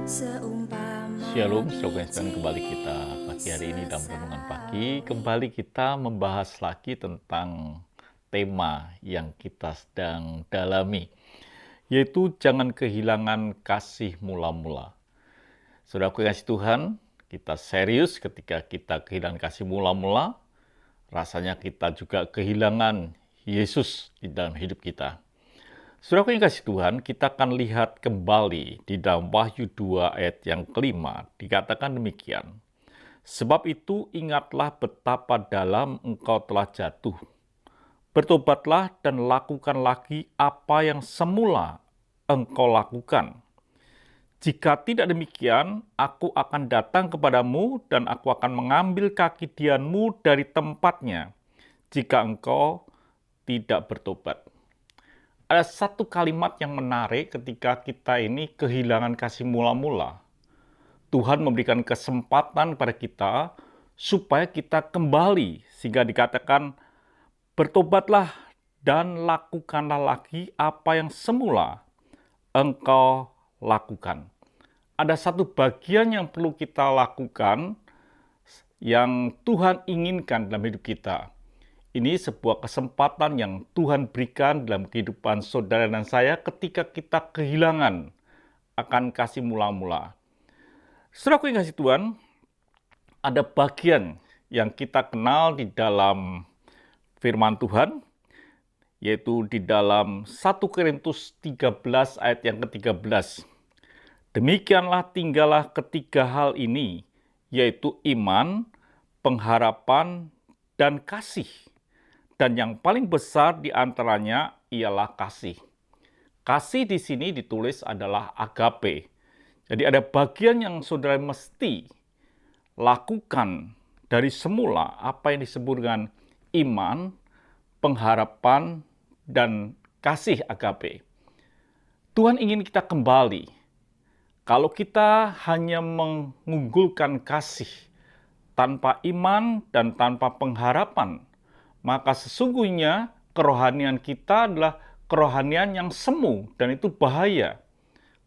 Shalom, saudara sekalian, kembali kita pagi hari ini dalam renungan pagi. Kembali kita membahas lagi tentang tema yang kita sedang dalami, yaitu jangan kehilangan kasih mula-mula. Saudara kasih Tuhan, kita serius ketika kita kehilangan kasih mula-mula. Rasanya kita juga kehilangan Yesus di dalam hidup kita. Saudara yang kasih Tuhan, kita akan lihat kembali di dalam Wahyu 2 ayat yang kelima, dikatakan demikian. Sebab itu ingatlah betapa dalam engkau telah jatuh. Bertobatlah dan lakukan lagi apa yang semula engkau lakukan. Jika tidak demikian, aku akan datang kepadamu dan aku akan mengambil kaki dianmu dari tempatnya, jika engkau tidak bertobat. Ada satu kalimat yang menarik ketika kita ini kehilangan kasih mula-mula. Tuhan memberikan kesempatan pada kita supaya kita kembali, sehingga dikatakan bertobatlah dan lakukanlah lagi apa yang semula engkau lakukan. Ada satu bagian yang perlu kita lakukan yang Tuhan inginkan dalam hidup kita. Ini sebuah kesempatan yang Tuhan berikan dalam kehidupan saudara dan saya ketika kita kehilangan akan kasih mula-mula. Saudaraku yang kasih Tuhan, ada bagian yang kita kenal di dalam firman Tuhan, yaitu di dalam 1 Korintus 13 ayat yang ke-13. Demikianlah tinggallah ketiga hal ini, yaitu iman, pengharapan, dan kasih. Dan yang paling besar di antaranya ialah kasih. Kasih di sini ditulis adalah agape. Jadi ada bagian yang saudara mesti lakukan dari semula, apa yang disebut dengan iman, pengharapan, dan kasih agape. Tuhan ingin kita kembali. Kalau kita hanya mengunggulkan kasih tanpa iman dan tanpa pengharapan, maka sesungguhnya kerohanian kita adalah kerohanian yang semu dan itu bahaya.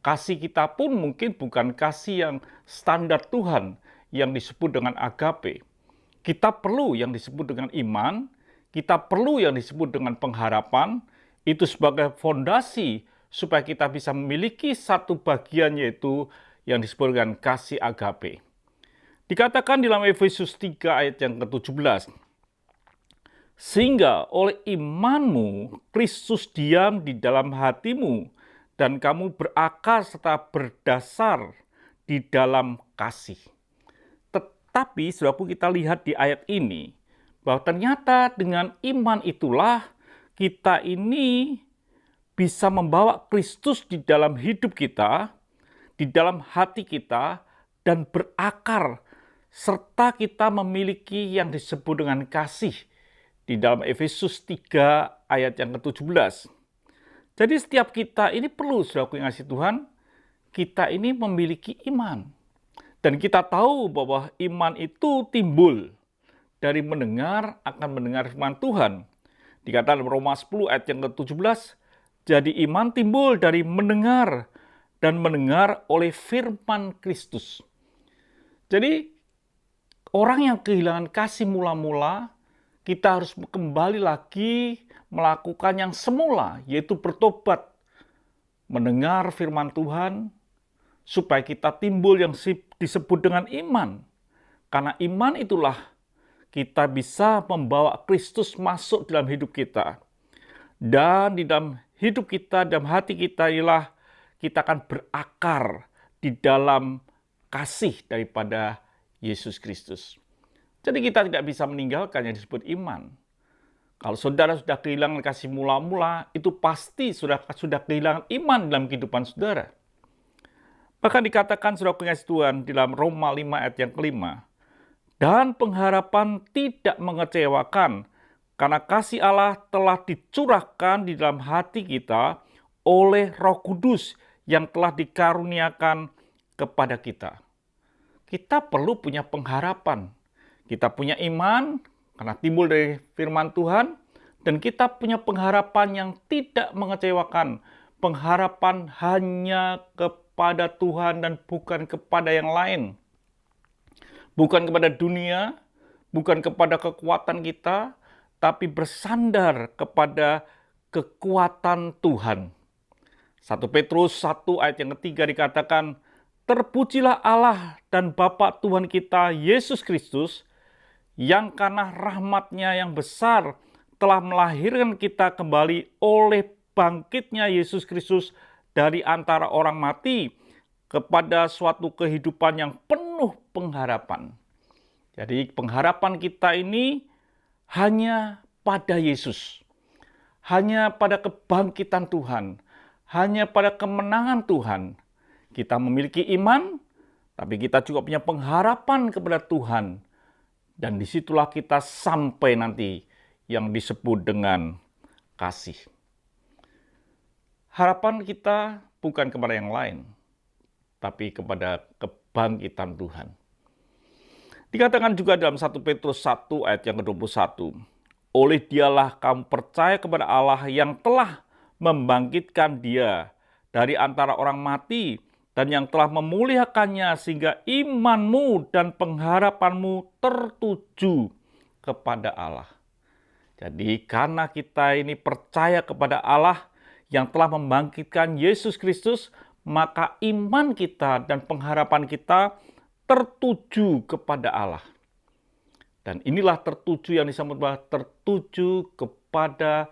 Kasih kita pun mungkin bukan kasih yang standar Tuhan yang disebut dengan agape. Kita perlu yang disebut dengan iman, kita perlu yang disebut dengan pengharapan, itu sebagai fondasi supaya kita bisa memiliki satu bagian yaitu yang disebut dengan kasih agape. Dikatakan dalam Efesus 3 ayat yang ke-17, sehingga oleh imanmu Kristus diam di dalam hatimu dan kamu berakar serta berdasar di dalam kasih. Tetapi saudaraku, kita lihat di ayat ini bahwa ternyata dengan iman itulah kita ini bisa membawa Kristus di dalam hidup kita, di dalam hati kita, dan berakar serta kita memiliki yang disebut dengan kasih di dalam Efesus 3 ayat yang ke-17. Jadi setiap kita ini perlu, saudaraku yang kasih Tuhan, kita ini memiliki iman. Dan kita tahu bahwa iman itu timbul dari mendengar akan mendengar firman Tuhan. Dikatakan dalam Roma 10 ayat yang ke-17, jadi iman timbul dari mendengar dan mendengar oleh firman Kristus. Jadi orang yang kehilangan kasih mula-mula, kita harus kembali lagi melakukan yang semula, yaitu bertobat, mendengar firman Tuhan, supaya kita timbul yang disebut dengan iman. Karena iman itulah kita bisa membawa Kristus masuk dalam hidup kita. Dan di dalam hidup kita, dalam hati kita ialah kita akan berakar di dalam kasih daripada Yesus Kristus. Jadi kita tidak bisa meninggalkan yang disebut iman. Kalau saudara sudah kehilangan kasih mula-mula, itu pasti sudah kehilangan iman dalam kehidupan saudara. Bahkan dikatakan saudara kasih Tuhan di dalam Roma 5 ayat yang kelima, dan pengharapan tidak mengecewakan, karena kasih Allah telah dicurahkan di dalam hati kita oleh Roh Kudus yang telah dikaruniakan kepada kita. Kita perlu punya pengharapan. Kita punya iman karena timbul dari firman Tuhan, dan kita punya pengharapan yang tidak mengecewakan. Pengharapan hanya kepada Tuhan dan bukan kepada yang lain. Bukan kepada dunia, bukan kepada kekuatan kita, tapi bersandar kepada kekuatan Tuhan. 1 Petrus 1 ayat yang ketiga dikatakan, "Terpujilah Allah dan Bapa Tuhan kita Yesus Kristus, yang karena rahmat-Nya yang besar telah melahirkan kita kembali oleh bangkitnya Yesus Kristus dari antara orang mati kepada suatu kehidupan yang penuh pengharapan." Jadi pengharapan kita ini hanya pada Yesus, hanya pada kebangkitan Tuhan, hanya pada kemenangan Tuhan. Kita memiliki iman, tapi kita juga punya pengharapan kepada Tuhan. Dan disitulah kita sampai nanti yang disebut dengan kasih. Harapan kita bukan kepada yang lain, tapi kepada kebangkitan Tuhan. Dikatakan juga dalam 1 Petrus 1 ayat yang ke-21, "Oleh Dialah kamu percaya kepada Allah yang telah membangkitkan Dia dari antara orang mati dan yang telah memuliakannya sehingga imanmu dan pengharapanmu tertuju kepada Allah." Jadi karena kita ini percaya kepada Allah yang telah membangkitkan Yesus Kristus, maka iman kita dan pengharapan kita tertuju kepada Allah. Dan inilah tertuju yang disebut bahwa tertuju kepada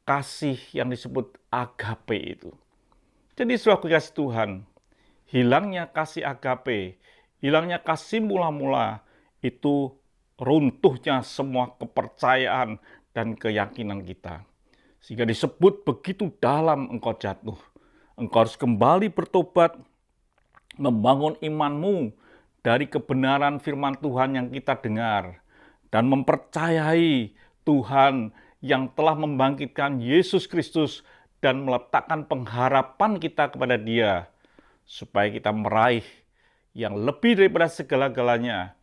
kasih yang disebut agape itu. Jadi saudara kasih Tuhan, hilangnya kasih agape, hilangnya kasih mula-mula, itu runtuhnya semua kepercayaan dan keyakinan kita. Sehingga disebut begitu dalam engkau jatuh. Engkau harus kembali bertobat, membangun imanmu dari kebenaran firman Tuhan yang kita dengar, dan mempercayai Tuhan yang telah membangkitkan Yesus Kristus dan meletakkan pengharapan kita kepada Dia, supaya kita meraih yang lebih daripada segala-galanya,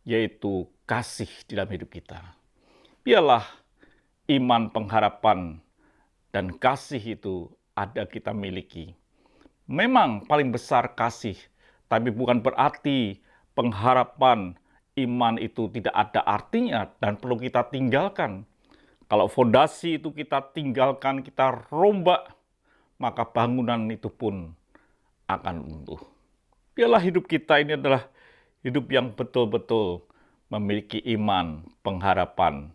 yaitu kasih di dalam hidup kita. Biarlah iman, pengharapan, dan kasih itu ada kita miliki. Memang paling besar kasih, tapi bukan berarti pengharapan, iman itu tidak ada artinya dan perlu kita tinggalkan. Kalau fondasi itu kita tinggalkan, kita rombak, maka bangunan itu pun akan runtuh. Biarlah hidup kita ini adalah hidup yang betul-betul memiliki iman, pengharapan,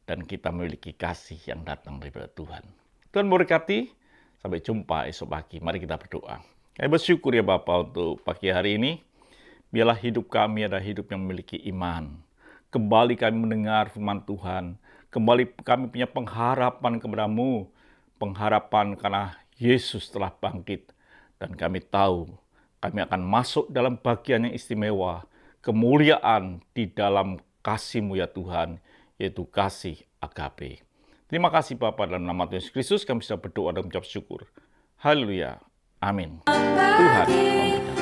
dan kita memiliki kasih yang datang daripada Tuhan. Tuhan memberkati. Sampai jumpa esok pagi. Mari kita berdoa. Kami bersyukur ya Bapa untuk pagi hari ini. Biarlah hidup kami adalah hidup yang memiliki iman. Kembali kami mendengar firman Tuhan. Kembali kami punya pengharapan kepada-Mu. Pengharapan karena Yesus telah bangkit. Dan kami tahu kami akan masuk dalam bagian yang istimewa. Kemuliaan di dalam kasih-Mu ya Tuhan. Yaitu kasih agape. Terima kasih Bapa, dalam nama Tuhan Yesus Kristus kami sudah berdoa dan mengucap syukur. Haleluya. Amin. Tuhan memberkati.